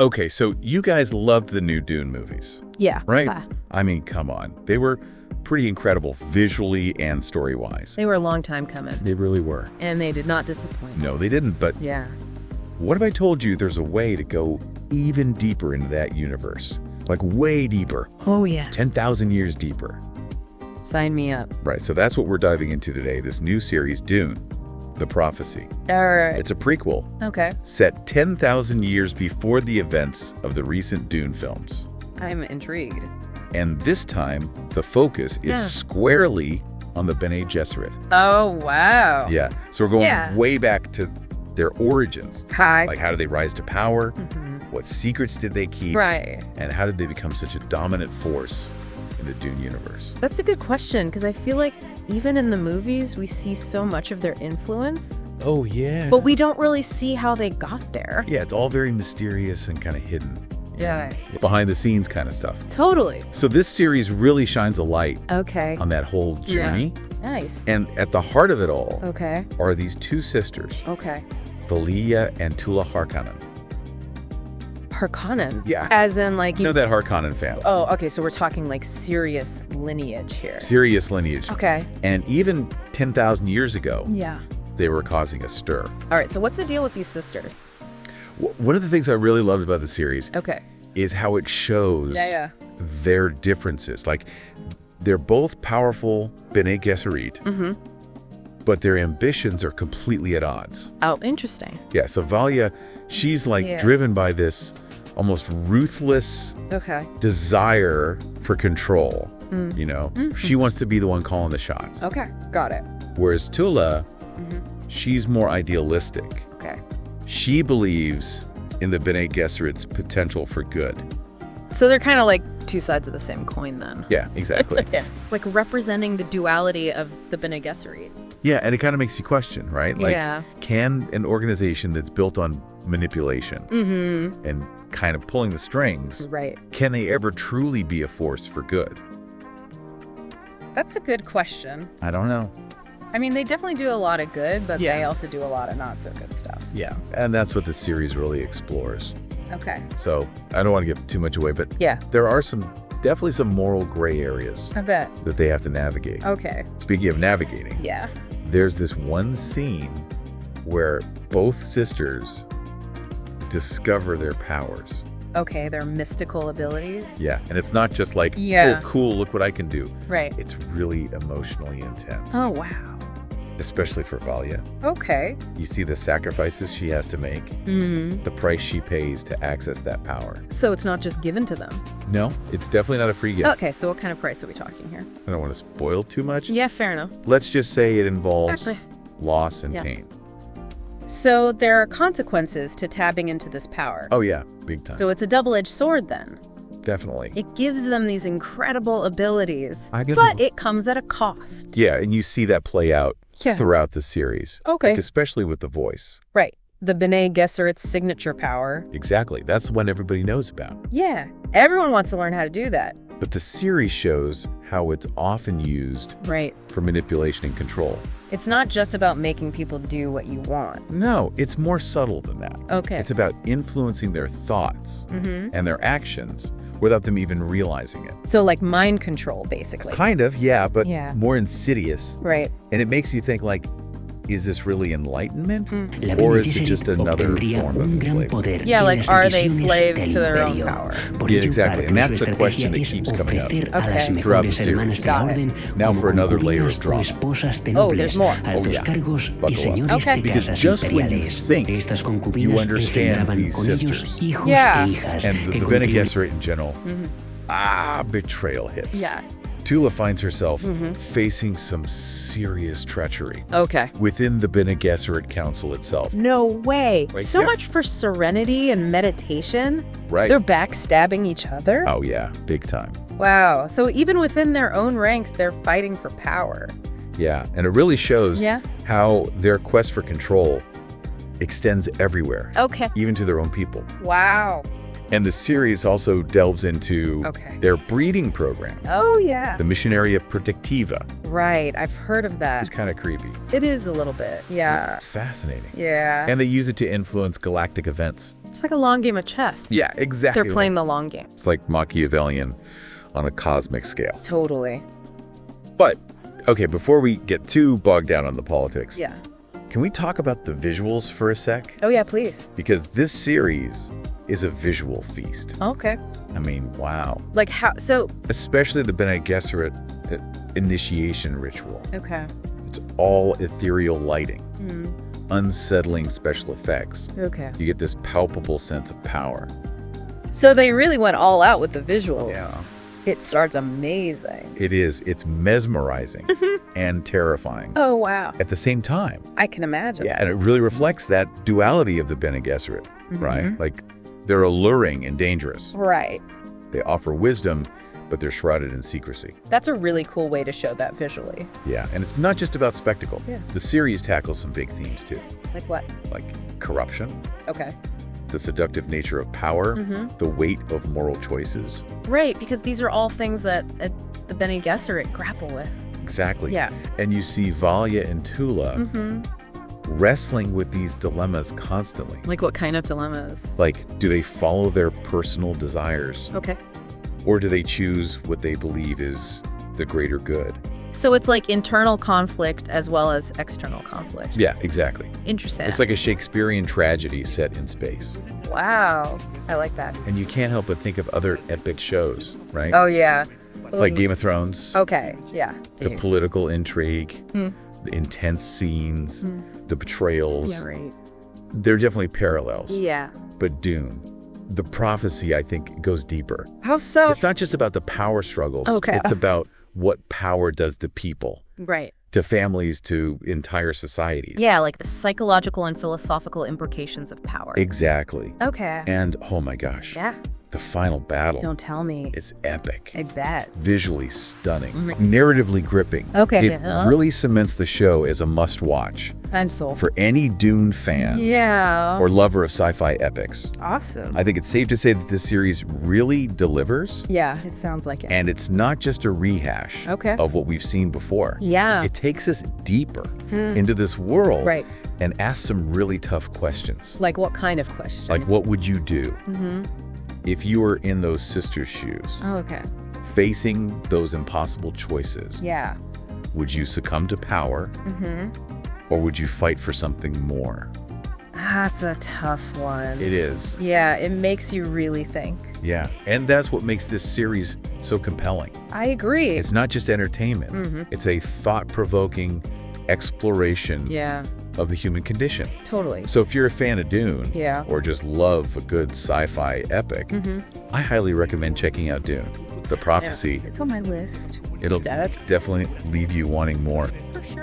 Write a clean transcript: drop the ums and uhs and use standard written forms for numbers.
Okay, so you guys loved the new Dune movies, Yeah. right? Bah. I mean, come on. They were pretty incredible visually and story-wise. They were a long time coming. They really were. And they did not disappoint. No, they didn't, but Yeah. what if I told you there's a way to go even deeper into that universe? Like way deeper. Oh, yeah. 10,000 years deeper. Sign me up. Right, so that's what we're diving into today, this new series, Dune, The Prophecy. All right. It's a prequel Okay. set 10,000 years before the events of the recent Dune films. I'm intrigued. And this time, the focus is squarely on the Bene Gesserit. Oh, wow. Yeah, so we're going way back to their origins. Hi. Like, how did they rise to power? What secrets did they keep? Right. And how did they become such a dominant force in the Dune universe? That's a good question, because I feel like even in the movies, we see so much of their influence, Oh, yeah. but we don't really see how they got there. Yeah, it's all very mysterious and kind of hidden. Yeah. Behind the scenes kind of stuff. Totally. So this series really shines a light Okay. on that whole journey. Nice. And at the heart of it all Okay. are these two sisters, Okay. Valia and Tula Harkonnen. Harkonnen? Yeah. As in, like, You know that Harkonnen family. Oh, okay, so we're talking, like, serious lineage here. Serious lineage. Okay. And even 10,000 years ago, Yeah. they were causing a stir. All right, so what's the deal with these sisters? One of the things I really loved about the series Okay. is how it shows Yeah. their differences. Like, they're both powerful Bene Gesserit, but their ambitions are completely at odds. Oh, interesting. Yeah, so Valia, she's like Yeah. driven by this almost ruthless Okay. desire for control, you know? She wants to be the one calling the shots. Okay, got it. Whereas Tula, she's more idealistic. Okay. She believes in the Bene Gesserit's potential for good. So they're kind of like two sides of the same coin then. Yeah, exactly. Yeah. Like representing the duality of the Bene Gesserit. Yeah, and it kind of makes you question, right? Like, Yeah. can an organization that's built on manipulation and kind of pulling the strings, Right. can they ever truly be a force for good? That's a good question. I don't know. I mean, they definitely do a lot of good, but Yeah. they also do a lot of not so good stuff. so- Yeah, and that's what the series really explores. Okay. So I don't want to give too much away, but Yeah, there are definitely some moral gray areas I bet. that they have to navigate. Okay. Speaking of navigating, Yeah. there's this one scene where both sisters discover their powers. Okay, their mystical abilities. Yeah, and it's not just like, Yeah. oh, cool, look what I can do. Right. It's really emotionally intense, Oh, wow. especially for Valia. Okay. You see the sacrifices she has to make, the price she pays to access that power. So it's not just given to them. No, it's definitely not a free gift. Okay, so what kind of price are we talking here? I don't want to spoil too much. Yeah, fair enough. Let's just say it involves Actually, loss and yeah. pain. So there are consequences to tapping into this power. Oh, yeah, big time. So it's a double-edged sword then. Definitely. It gives them these incredible abilities, I get but it. it comes at a cost. Yeah, and you see that play out Yeah. throughout the series. Okay. Like, especially with the voice. Right. The Bene Gesserit's signature power. Exactly. That's the one everybody knows about. Yeah. Everyone wants to learn how to do that. But the series shows how it's often used Right. for manipulation and control. It's not just about making people do what you want. No, it's more subtle than that. Okay. It's about influencing their thoughts and their actions without them even realizing it. So like mind control, basically. Kind of, yeah, but Yeah. more insidious. Right. And it makes you think, like, is this really enlightenment? Or is it just another form of enslavement? Yeah, like, are they slaves to their own power? Yeah, exactly. And that's a question that keeps coming up throughout the series. Got it. Now for another layer of drama. Oh, there's more. Oh, yeah. Buckle up. Okay. Because just when you think you understand these sisters Yeah. and the Bene Gesserit in general, betrayal hits. Yeah. Tula finds herself facing some serious treachery Okay. within the Bene Gesserit Council itself. No way. Right, So yeah. much for serenity and meditation. Right. They're backstabbing each other. Oh, yeah, big time. Wow. So even within their own ranks, they're fighting for power. Yeah, and it really shows Yeah. how their quest for control extends everywhere, Okay. even to their own people. Wow. And the series also delves into their breeding program. Oh, yeah. The Missionaria Predictiva. Right. I've heard of that. It's kind of creepy. It is a little bit. Yeah. Fascinating. Yeah. And they use it to influence galactic events. It's like a long game of chess. Yeah, exactly. They're playing the long game. It's like Machiavellian on a cosmic scale. Totally. But, okay, before we get too bogged down on the politics, Yeah. can we talk about the visuals for a sec? Oh, yeah, please. Because this series is a visual feast. Okay. I mean, wow. Like how? So. Especially the Bene Gesserit initiation ritual. Okay. It's all ethereal lighting, unsettling special effects. Okay. You get this palpable sense of power. So they really went all out with the visuals. Yeah. It starts amazing. It is. It's mesmerizing and terrifying Oh, wow. at the same time. I can imagine. Yeah, and it really reflects that duality of the Bene Gesserit, right? Like, they're alluring and dangerous. Right. They offer wisdom, but they're shrouded in secrecy. That's a really cool way to show that visually. Yeah, and it's not just about spectacle. Yeah. The series tackles some big themes, too, Like what? like corruption, Okay. the seductive nature of power, the weight of moral choices. Right, because these are all things that the Bene Gesserit grapple with. Exactly. Yeah. And you see Valia and Tula wrestling with these dilemmas constantly. Like what kind of dilemmas? Like, do they follow their personal desires, Okay. or do they choose what they believe is the greater good? So it's like internal conflict as well as external conflict. Yeah, exactly. Interesting. It's like a Shakespearean tragedy set in space. Wow. I like that. And you can't help but think of other epic shows, right? Oh, yeah. Like Game of Thrones, Okay. Yeah. the political intrigue, the intense scenes, the betrayals. Yeah, right. They're definitely parallels. Yeah. But Dune, the prophecy, I think, goes deeper. How so? It's not just about the power struggles. Okay. It's about what power does to people, Right. to families, to entire societies. Yeah, like the psychological and philosophical implications of power. Exactly. Okay. And, oh my gosh, Yeah. the final battle. Don't tell me. It's epic. I bet. Visually stunning. Narratively gripping. Okay. It really cements the show as a must-watch I'm sold. for any Dune fan Yeah. or lover of sci-fi epics. Awesome. I think it's safe to say that this series really delivers, Yeah, it sounds like it. and it's not just a rehash of what we've seen before. Yeah. It takes us deeper into this world Right. and asks some really tough questions. Like what kind of question? Like, what would you do if you were in those sisters' shoes, Oh, okay. facing those impossible choices? Yeah. Would you succumb to power, or would you fight for something more? That's a tough one. It is. Yeah, it makes you really think. Yeah. And that's what makes this series so compelling. I agree. It's not just entertainment. It's a thought-provoking exploration Yeah, of the human condition. totally. So if you're a fan of Dune, Yeah. or just love a good sci-fi epic, I highly recommend checking out Dune. The Prophecy. It's on my list. It'll That's- definitely leave you wanting more. For sure.